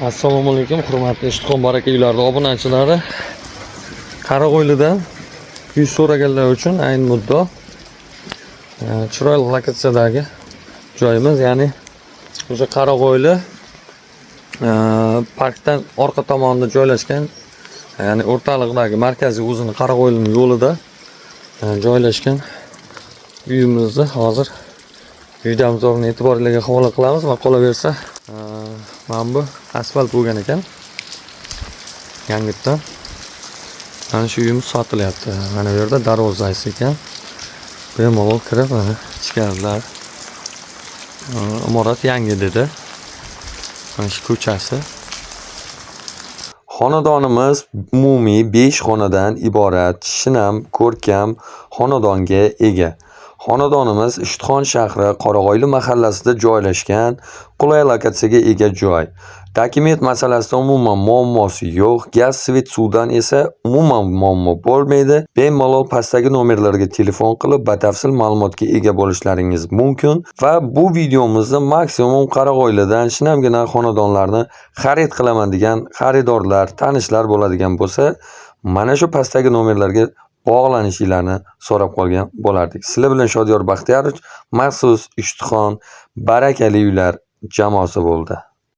Assalomu alaykum, hurmatli Eshitqon baraka uylarida obunachilari. Qarag'o'ylidan uy so'raganlar uchun ayni muddo chiroyli lokatsiyadagi joyimiz, ya'ni o'sha Qarag'o'yli parkdan orqa tomonda joylashgan, ya'ni o'rtalig'idagi markaziy o'zini Qarag'o'ylining yo'lida joylashgan uyimizni hozir videomizning e'tiboringizga havola qilamiz va qolaversa mana bu asfalt bo'lgan ekan. Yangitdan mana shu uyimiz sotilyapti. Mana bu yerda darvozasi ekan. Bemalol kirib mana ichkarilar. Imorat yangi dedi. Mana shu ko'chasi. Xonadonimiz umumiy 5 xonadan iborat, shinam, ko'rkam xonadonga ega. Xonadonimiz Ishtixon shahri Qorag'oyli mahallasida joylashgan, qulay lokatsiyaga ega joy. Dokument masalasida umuman muammosi yo'q. Gaz, svet, suvdan esa umuman muammo bo'lmaydi. Bemalol pastdagi nomerlarga telefon qilib batafsil ma'lumotga ega bo'lishlaringiz mumkin va bu videomizni maksimum Qarag'oylidan shinamgina xonadonlarni xarid qilaman degan xaridorlar, tanishlar bo'ladigan bo'lsa, mana shu pastdagi nomerlarga bog'lanishinglarni so'rab qolgan bo'lardik. Sizlar bilan Shodiyor Baxtiyorovich maxsus Ishtixon barakali uylar jamoasi bo'ldi.